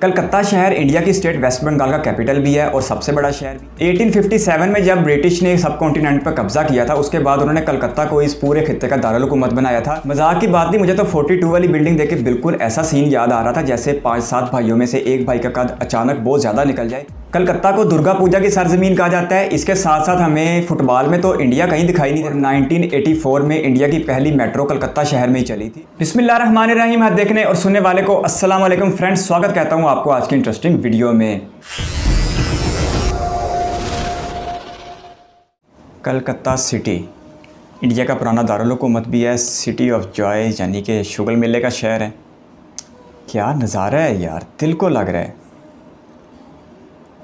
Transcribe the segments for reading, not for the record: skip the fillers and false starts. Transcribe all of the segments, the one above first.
कलकत्ता शहर इंडिया की state waste Bengal का कैपिटल भी है और सबसे बड़ा शहर भी। 1857 में जब ब्रिटिश ने सब कॉन्टिनेंट पर कब्जा किया था, उसके बाद उन्होंने कलकत्ता को इस पूरे खित्ते का दारुल हुकूमत बनाया था। मजाक की बात नहीं, मुझे तो 42 वाली बिल्डिंग देख के बिल्कुल ऐसा सीन याद आ रहा था जैसे 5-7 भाइयों में से एक भाई का कद अचानक बहुत ज़्यादा निकल जाए। कलकत्ता को दुर्गा पूजा की सरजमीन कहा जाता है। इसके साथ साथ हमें फुटबॉल में तो इंडिया कहीं दिखाई नहीं देता। 1984 में इंडिया की पहली मेट्रो कलकत्ता शहर में ही चली थी। बिस्मिल्लाहिर्रहमानिर्रहीम। हाथ देखने और सुनने वाले को अस्सलाम वालेकुम फ्रेंड्स, स्वागत कहता हूँ आपको आज की इंटरेस्टिंग वीडियो में। कलकत्ता सिटी इंडिया का पुराना दारुल हुकूमत भी है, सिटी ऑफ जॉय यानी कि शुगर मेले का शहर है। क्या नज़ारा है यार, दिल को लग रहा है,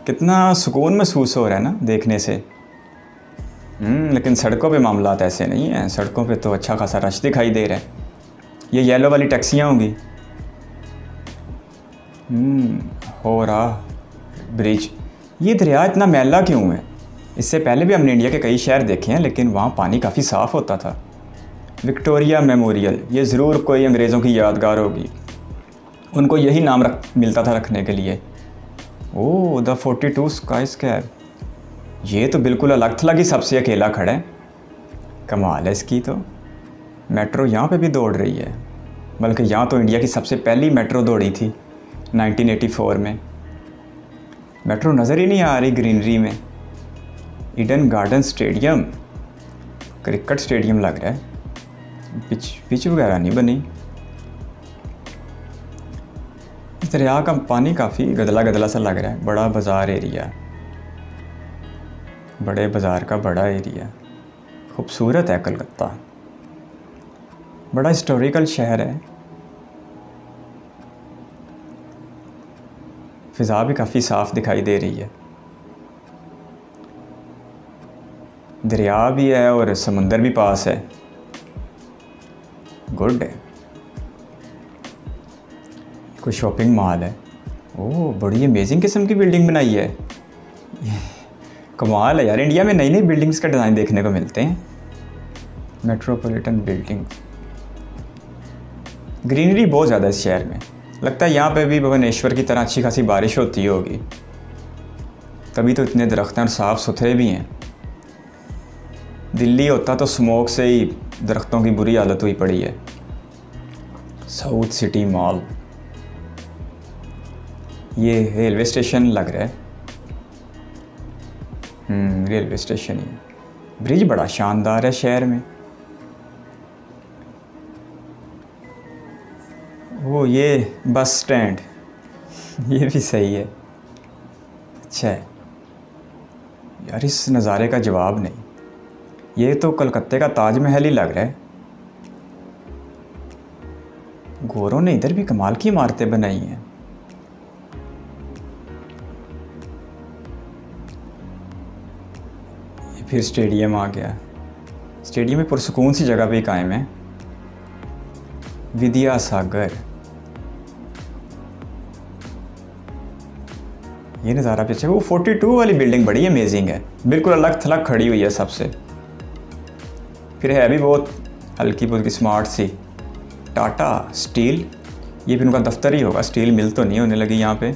कितना सुकून महसूस हो रहा है ना देखने से। लेकिन सड़कों पे मामलात ऐसे नहीं हैं। सड़कों पे तो अच्छा खासा रश दिखाई दे रहा है। ये येलो वाली टैक्सियाँ होंगी। हो रहा ब्रिज। ये दरिया इतना मैला क्यों है? इससे पहले भी हमने इंडिया के कई शहर देखे हैं, लेकिन वहाँ पानी काफ़ी साफ़ होता था। विक्टोरिया मेमोरियल, ये ज़रूर कोई अंग्रेज़ों की यादगार होगी, उनको यही नाम मिलता था रखने के लिए। ओह, द 42 स्काई स्कैर, ये तो बिल्कुल अलग थलग ही सबसे अकेला खड़ा है। कमाल है इसकी तो। मेट्रो यहाँ पे भी दौड़ रही है, बल्कि यहाँ तो इंडिया की सबसे पहली मेट्रो दौड़ी थी 1984 में। मेट्रो नज़र ही नहीं आ रही ग्रीनरी में। Eden garden stadium, cricket stadium लग रहा है। पिच वगैरह नहीं बनी। इस दरिया का पानी काफ़ी गदला गदला सा लग रहा है। बड़ा बाज़ार एरिया, बड़े बाज़ार का बड़ा एरिया। खूबसूरत है कलकत्ता, बड़ा हिस्टोरिकल शहर है। फ़िज़ा भी काफ़ी साफ़ दिखाई दे रही है। दरिया भी है और समुंदर भी पास है। गुड है। कोई शॉपिंग मॉल है। ओह, बड़ी अमेजिंग किस्म की बिल्डिंग बनाई है। कमाल है यार, इंडिया में नई नई बिल्डिंग्स का डिज़ाइन देखने को मिलते हैं। मेट्रोपॉलिटन बिल्डिंग, ग्रीनरी बहुत ज़्यादा इस शहर में। लगता है यहाँ पे भी भुवनेश्वर की तरह अच्छी खासी बारिश होती होगी, तभी तो इतने दरख्त हैं और साफ़ सुथरे भी हैं। दिल्ली होता तो स्मोक से ही दरख्तों की बुरी हालत हुई पड़ी है। साउथ सिटी मॉल, ये रेलवे स्टेशन लग रहा है। रेलवे स्टेशन ही। ब्रिज बड़ा शानदार है शहर में। वो ये बस स्टैंड, ये भी सही है। अच्छा है यार, इस नज़ारे का जवाब नहीं। ये तो कलकत्ते का ताजमहल ही लग रहा है। गोरों ने इधर भी कमाल की इमारतें बनाई हैं। फिर स्टेडियम आ गया। स्टेडियम में पुरसुकून सी जगह पे कायम है। विद्या सागर, ये नज़ारा पीछे। वो 42 वाली बिल्डिंग बड़ी अमेजिंग है, बिल्कुल अलग थलग खड़ी हुई है सबसे। फिर है भी बहुत हल्की फुल्की स्मार्ट सी। टाटा स्टील, ये भी उनका दफ्तर ही होगा। स्टील मिल तो नहीं होने लगी यहाँ पे।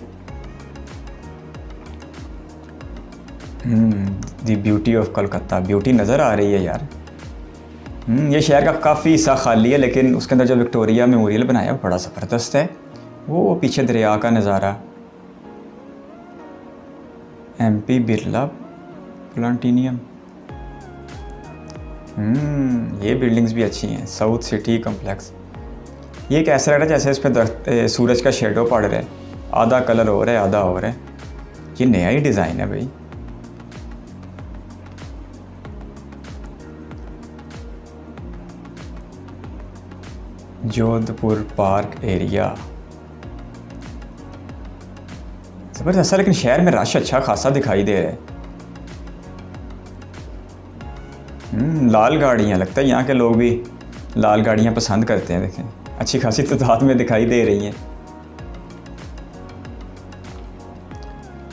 दी ब्यूटी ऑफ कलकत्ता, ब्यूटी नज़र आ रही है यार। ये शहर का काफ़ी हिस्सा खाली है, लेकिन उसके अंदर जो विक्टोरिया मेमोरियल बनाया वो बड़ा ज़बरदस्त है। वो पीछे दरिया का नज़ारा। MP बिरला प्लांटेनियम। ये बिल्डिंग्स भी अच्छी हैं। साउथ सिटी कॉम्प्लेक्स, ये कैसा लग रहा है जैसे इस पर सूरज का शेडो पड़ रहा है। आधा कलर हो रहा है, आधा हो रहा है। ये नया ही डिज़ाइन है भाई। जोधपुर पार्क एरिया, ज़बरदस्त। लेकिन शहर में रश अच्छा खासा दिखाई दे रहा है। लाल गाड़ियाँ, लगता है यहाँ के लोग भी लाल गाड़ियाँ पसंद करते हैं। देखें, अच्छी खासी तादाद में दिखाई दे रही हैं।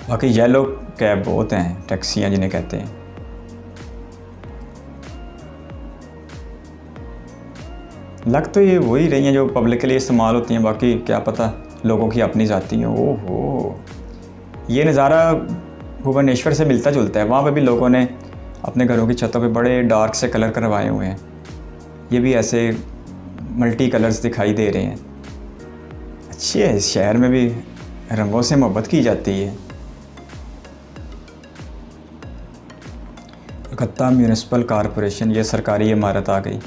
बाकी येलो कैब बहुत हैं, टैक्सियाँ जिन्हें कहते हैं। लग तो ये वही रही हैं जो पब्लिक के लिए इस्तेमाल होती हैं, बाकी क्या पता लोगों की अपनी जाती हैं। ओहो, ये नज़ारा भुवनेश्वर से मिलता जुलता है। वहाँ पे भी लोगों ने अपने घरों की छतों पे बड़े डार्क से कलर करवाए हुए हैं। ये भी ऐसे मल्टी कलर्स दिखाई दे रहे हैं। अच्छी है, इस शहर में भी रंगों से मोहब्बत की जाती है। कलकत्ता म्यूनिसिपल कॉरपोरेशन, ये सरकारी इमारत आ गई।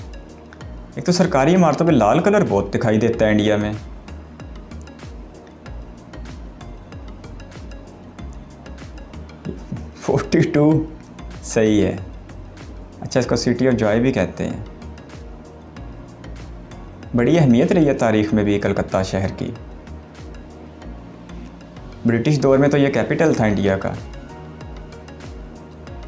एक तो सरकारी इमारतों पे लाल कलर बहुत दिखाई देता है इंडिया में। फोर्टी 42 सही है। अच्छा, इसको सिटी ऑफ जॉय भी कहते हैं। बड़ी अहमियत रही है तारीख़ में भी कलकत्ता शहर की। ब्रिटिश दौर में तो ये कैपिटल था इंडिया का।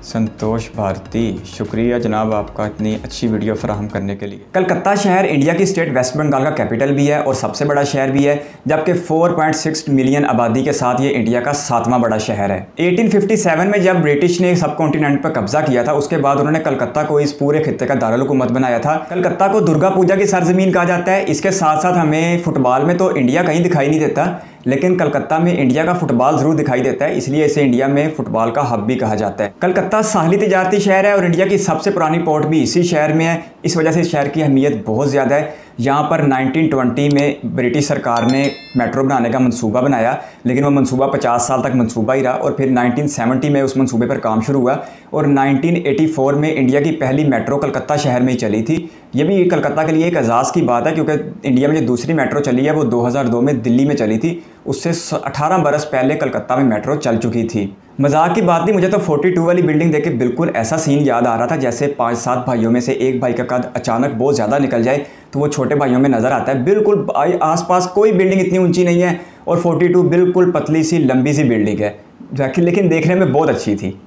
संतोष भारती, शुक्रिया जनाब आपका इतनी अच्छी वीडियो फराहम करने के लिए। कलकत्ता शहर इंडिया की स्टेट वेस्ट बंगाल का कैपिटल भी है और सबसे बड़ा शहर भी है, जबकि 4.6 मिलियन आबादी के साथ ये इंडिया का 7वां बड़ा शहर है। 1857 में जब ब्रिटिश ने सब कॉन्टिनेंट पर कब्जा किया था, उसके बाद उन्होंने कलकत्ता को इस पूरे खित्ते का दारुल हुकूमत बनाया था। कलकत्ता को दुर्गा पूजा की सरजमीन कहा जाता है। इसके साथ साथ हमें फुटबॉल में तो इंडिया कहीं दिखाई नहीं देता, लेकिन कलकत्ता में इंडिया का फुटबॉल ज़रूर दिखाई देता है, इसलिए इसे इंडिया में फुटबॉल का हब भी कहा जाता है। कलकत्ता साहली तिजारती शहर है और इंडिया की सबसे पुरानी पोर्ट भी इसी शहर में है। इस वजह से इस शहर की अहमियत बहुत ज़्यादा है। यहाँ पर 1920 में ब्रिटिश सरकार ने मेट्रो बनाने का मंसूबा बनाया, लेकिन वो मंसूबा 50 साल तक मंसूबा ही रहा और फिर 1970 में उस मंसूबे पर काम शुरू हुआ और 1984 में इंडिया की पहली मेट्रो कलकत्ता शहर में ही चली थी। ये भी कलकत्ता के लिए एक एजाज़ की बात है, क्योंकि इंडिया में जो दूसरी मेट्रो चली है वो 2002 में दिल्ली में चली थी। उससे 18 बरस पहले कलकत्ता में मेट्रो चल चुकी थी। मजाक की बात नहीं, मुझे तो 42 वाली बिल्डिंग देख के बिल्कुल ऐसा सीन याद आ रहा था जैसे 5-7 भाइयों में से एक भाई का कद अचानक बहुत ज़्यादा निकल जाए तो वो छोटे भाइयों में नज़र आता है। बिल्कुल आसपास कोई बिल्डिंग इतनी ऊंची नहीं है और 42 बिल्कुल पतली सी लंबी सी बिल्डिंग है, लेकिन देखने में बहुत अच्छी थी।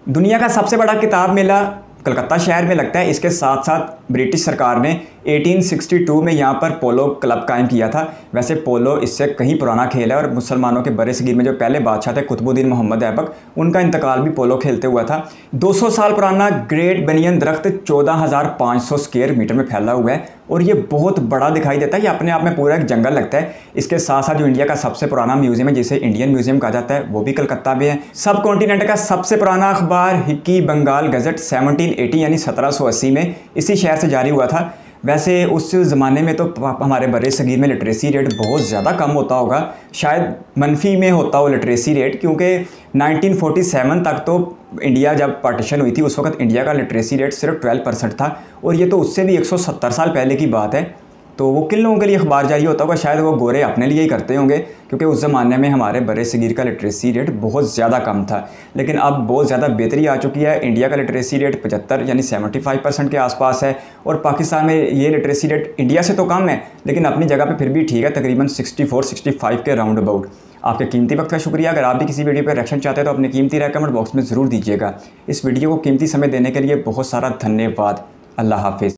दुनिया का सबसे बड़ा किताब मेला कलकत्ता शहर में लगता है। इसके साथ साथ ब्रिटिश सरकार ने 1862 में यहाँ पर पोलो क्लब कायम किया था। वैसे पोलो इससे कहीं पुराना खेल है और मुसलमानों के बरे सगीर में जो पहले बादशाह थे कुतुबुद्दीन मोहम्मद ऐबक, उनका इंतकाल भी पोलो खेलते हुआ था। 200 साल पुराना ग्रेट बनियन दरख्त 14,500 स्क्वायर मीटर में फैला हुआ है और ये बहुत बड़ा दिखाई देता है। ये अपने आप में पूरा एक जंगल लगता है। इसके साथ साथ जो इंडिया का सबसे पुराना म्यूजियम है, जिसे इंडियन म्यूजियम कहा जाता है, वो भी कलकत्ता में है। सब कॉन्टिनेंट का सबसे पुराना अखबार हिक्की बंगाल गजट 1780 यानी 1780 में इसी शहर से जारी हुआ था। वैसे उस ज़माने में तो हमारे बड़े सगीर में लिटरेसी रेट बहुत ज़्यादा कम होता होगा, शायद मनफी में होता हो लिटरेसी रेट, क्योंकि 1947 तक तो इंडिया जब पार्टीशन हुई थी उस वक्त इंडिया का लिटरेसी रेट सिर्फ 12% था और ये तो उससे भी 170 साल पहले की बात है। तो वो किन लोगों के लिए अखबार जारी होता होगा, शायद वो गोरे अपने लिए ही करते होंगे, क्योंकि उस ज़माने में हमारे बड़े सगीर का लिटरेसी रेट बहुत ज़्यादा कम था। लेकिन अब बहुत ज़्यादा बेहतरी आ चुकी है। इंडिया का लिटरेसी रेट 75 यानी 75% के आसपास है और पाकिस्तान में ये लिटरेसी रेट इंडिया से तो कम है, लेकिन अपनी जगह पर फिर भी ठीक है, तकरीबन 64-65 के राउंड अबाउट। आपके कीमती वक्त का शुक्रिया। अगर आप भी किसी वीडियो पर रिएक्शन चाहते हैं तो अपनी कीमती राय कमेंट बॉक्स में ज़रूर दीजिएगा। इस वीडियो को कीमती समय देने के लिए बहुत सारा धन्यवाद। अल्लाह हाफिज़।